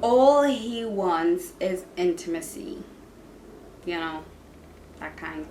all he wants is intimacy. You know, that kind.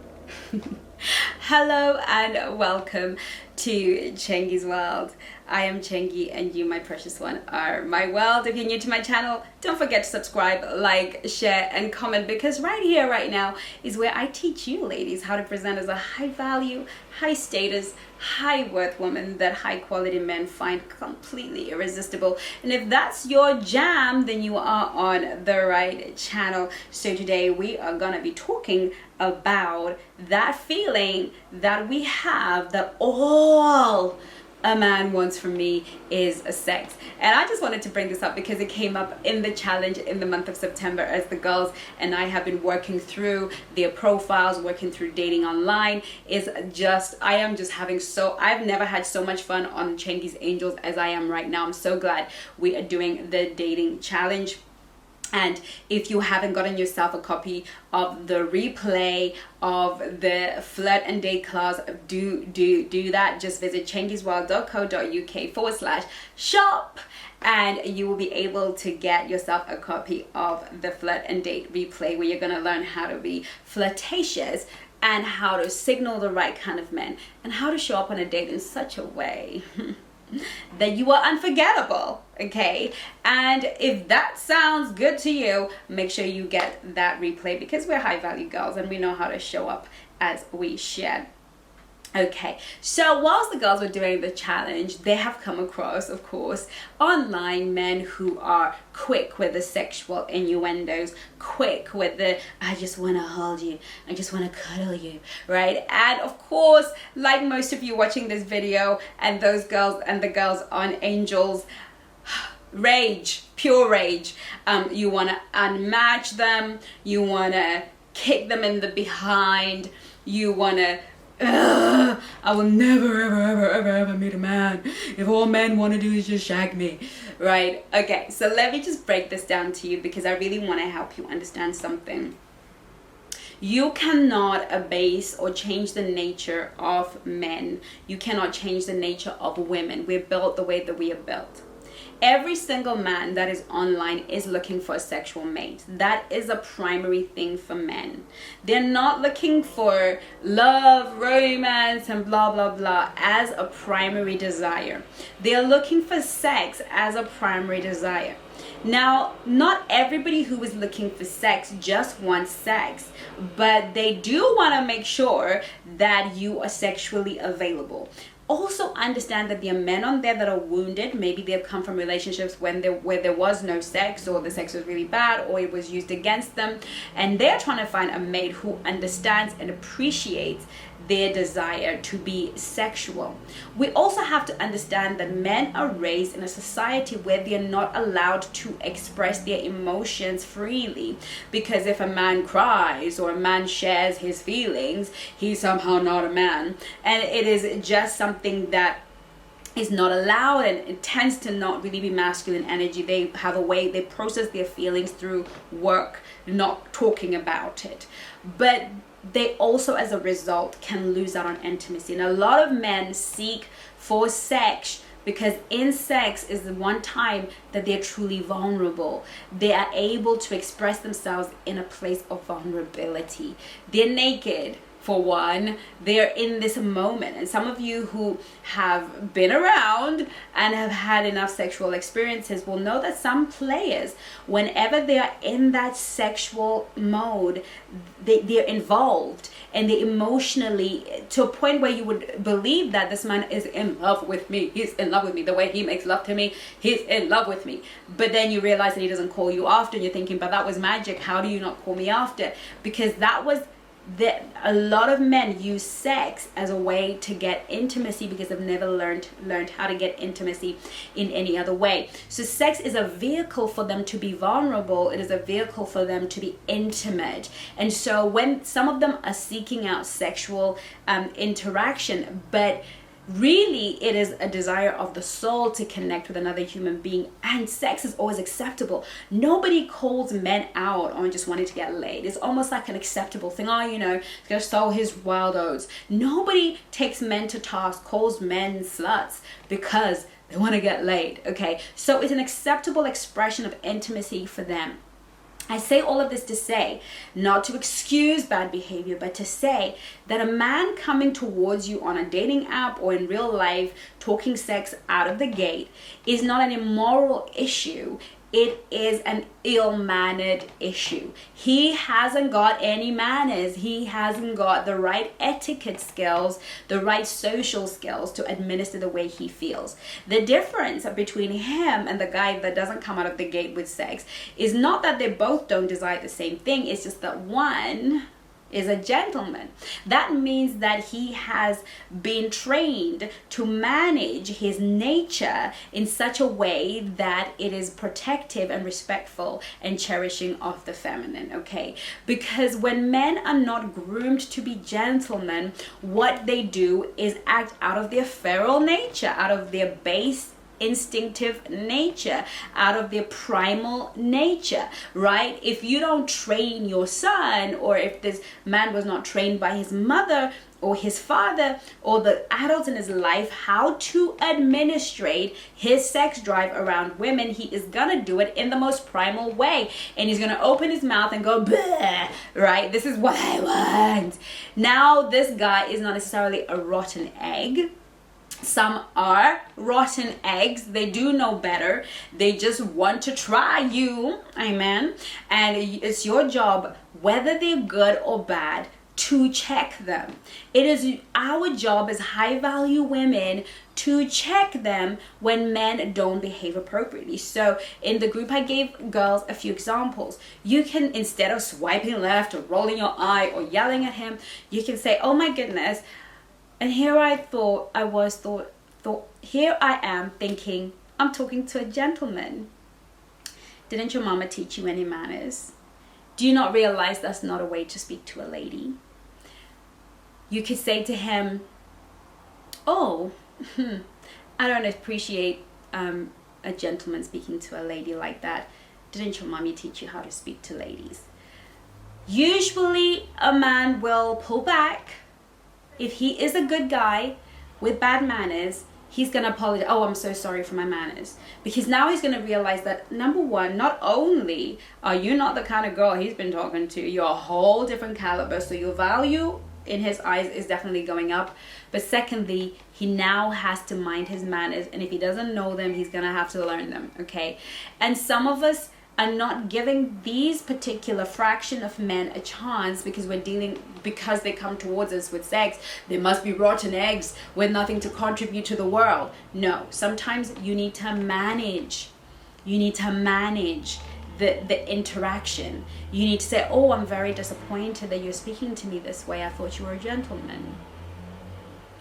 Hello and welcome to Chengi's World. I am Chengi and you, my precious one, are my world. If you're new to my channel, don't forget to subscribe, like, share and comment, because right here, right now is where I teach you ladies how to present as a high value, high status, high worth woman that high quality men find completely irresistible. And if that's your jam, then you are on the right channel. So today we are gonna be talking about that feeling that we have that all a man wants from me is a sex. And I just wanted to bring this up because it came up in the challenge in the month of September, as the girls and I have been working through their profiles, working through dating online. I am just having I've never had so much fun on Chengi's Angels as I am right now. I'm so glad we are doing the dating challenge. And if you haven't gotten yourself a copy of the replay of the flirt and date class, do that. Just visit chengisworld.co.uk/shop and you will be able to get yourself a copy of the flirt and date replay, where you're going to learn how to be flirtatious and how to signal the right kind of men and how to show up on a date in such a way that you are unforgettable. Okay, and if that sounds good to you, make sure you get that replay, because we're high value girls and we know how to show up as we should. Okay, so whilst the girls were doing the challenge, they have come across, of course, online men who are quick with the sexual innuendos, quick with the I just want to hold you, I just want to cuddle you, right? And of course, like most of you watching this video and those girls and the girls on Angels, rage, pure rage. You want to unmatch them, you want to kick them in the behind, you want to I will never ever meet a man if all men want to do is just shag me, right? Okay, so let me just break this down to you, because I really want to help you understand something. You cannot abase or change the nature of men. You cannot change the nature of women. We're built the way that we are built. Every single man that is online is looking for a sexual mate. That is a primary thing for men. They're not looking for love, romance, and blah, blah, blah as a primary desire. They're looking for sex as a primary desire. Now, not everybody who is looking for sex just wants sex, but they do want to make sure that you are sexually available. Also understand that there are men on there that are wounded. Maybe they've come from relationships where there was no sex, or the sex was really bad, or it was used against them, and they're trying to find a mate who understands and appreciates their desire to be sexual. We also have to understand that men are raised in a society where they are not allowed to express their emotions freely, because if a man cries or a man shares his feelings, he's somehow not a man, and it is just something that is not allowed, and it tends to not really be masculine energy. They have a way they process their feelings through work, not talking about it. But they also, as a result, can lose out on intimacy. And a lot of men seek for sex because in sex is the one time that they're truly vulnerable. They are able to express themselves in a place of vulnerability. They're naked. For one, they're in this moment. And some of you who have been around and have had enough sexual experiences will know that some players, whenever they are in that sexual mode, they're involved, and they emotionally, to a point where you would believe that this man is in love with me. He's in love with me. The way he makes love to me, he's in love with me. But then you realize that he doesn't call you after, and you're thinking, but that was magic. How do you not call me after? Because that was that a lot of men use sex as a way to get intimacy, because they've never learned how to get intimacy in any other way. So sex is a vehicle for them to be vulnerable. It is a vehicle for them to be intimate. And so when some of them are seeking out sexual interaction, but really it is a desire of the soul to connect with another human being, and sex is always acceptable. Nobody calls men out on just wanting to get laid. It's almost like an acceptable thing. Oh, he's gonna sow his wild oats. Nobody takes men to task, calls men sluts, because They want to get laid, okay? So it's an acceptable expression of intimacy for them. I say all of this to say, not to excuse bad behavior, but to say that a man coming towards you on a dating app or in real life, talking sex out of the gate, is not an immoral issue. It is an ill-mannered issue. He hasn't got any manners. He hasn't got the right etiquette skills, the right social skills to administer the way he feels. The difference between him and the guy that doesn't come out of the gate with sex is not that they both don't desire the same thing. It's just that one is a gentleman. That means that he has been trained to manage his nature in such a way that it is protective and respectful and cherishing of the feminine, okay? Because when men are not groomed to be gentlemen, what they do is act out of their feral nature, out of their base instinctive nature, out of their primal nature, right? If you don't train your son, or if this man was not trained by his mother or his father or the adults in his life how to administrate his sex drive around women, he is gonna do it in the most primal way, and he's gonna open his mouth and go, bleh, right? This is what I want. Now, this guy is not necessarily a rotten egg. Some are rotten eggs. They do know better. They just want to try you. Amen. And it's your job, whether they're good or bad, to check them. It is our job as high value women to check them when men don't behave appropriately. So in the group, I gave girls a few examples. You can, instead of swiping left or rolling your eye or yelling at him, you can say, oh my goodness. And here here I am thinking, I'm talking to a gentleman. Didn't your mama teach you any manners? Do you not realize that's not a way to speak to a lady? You could say to him, oh, I don't appreciate a gentleman speaking to a lady like that. Didn't your mommy teach you how to speak to ladies? Usually a man will pull back. If he is a good guy with bad manners, he's going to apologize. Oh, I'm so sorry for my manners. Because now he's going to realize that, number one, not only are you not the kind of girl he's been talking to, you're a whole different caliber. So your value in his eyes is definitely going up. But secondly, he now has to mind his manners. And if he doesn't know them, he's going to have to learn them. Okay. And some of us are not giving these particular fraction of men a chance because because they come towards us with sex, they must be rotten eggs with nothing to contribute to the world. No, sometimes you need to manage. You need to manage the interaction. You need to say, oh, I'm very disappointed that you're speaking to me this way. I thought you were a gentleman.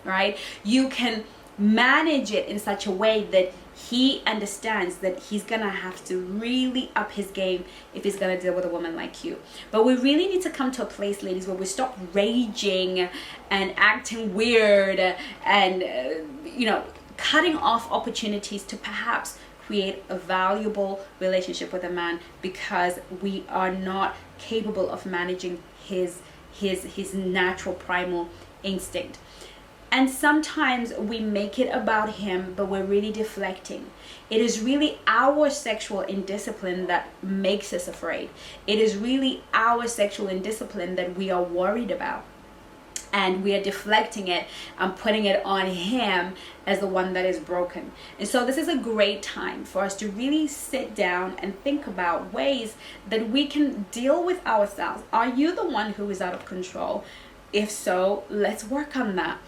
Right? You can manage it in such a way that he understands that he's gonna have to really up his game if he's gonna deal with a woman like you. But we really need to come to a place, ladies, where we stop raging and acting weird and cutting off opportunities to perhaps create a valuable relationship with a man because we are not capable of managing his natural primal instinct. And sometimes we make it about him, but we're really deflecting. It is really our sexual indiscipline that makes us afraid. It is really our sexual indiscipline that we are worried about. And we are deflecting it and putting it on him as the one that is broken. And so this is a great time for us to really sit down and think about ways that we can deal with ourselves. Are you the one who is out of control? If so, let's work on that.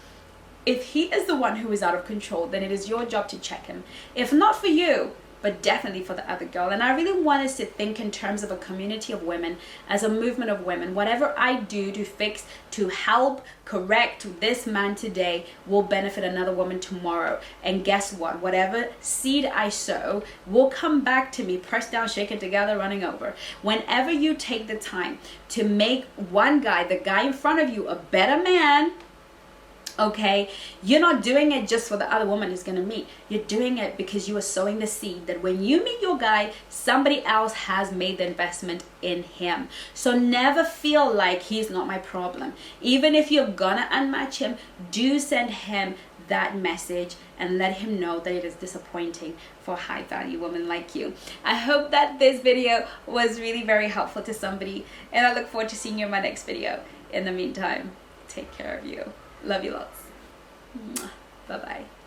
If he is the one who is out of control, then it is your job to check him. If not for you, but definitely for the other girl. And I really want us to think in terms of a community of women, as a movement of women. Whatever I do to fix, to help correct this man today will benefit another woman tomorrow. And guess what? Whatever seed I sow will come back to me, pressed down, shaken together, running over. Whenever you take the time to make one guy, the guy in front of you, a better man, okay, you're not doing it just for the other woman who's going to meet. You're doing it because you are sowing the seed that when you meet your guy, somebody else has made the investment in him. So never feel like he's not my problem. Even if you're gonna unmatch him, do send him that message and let him know that it is disappointing for high value women like you. I hope that this video was really very helpful to somebody, and I look forward to seeing you in my next video. In the meantime, take care of you. Love you lots. Bye bye.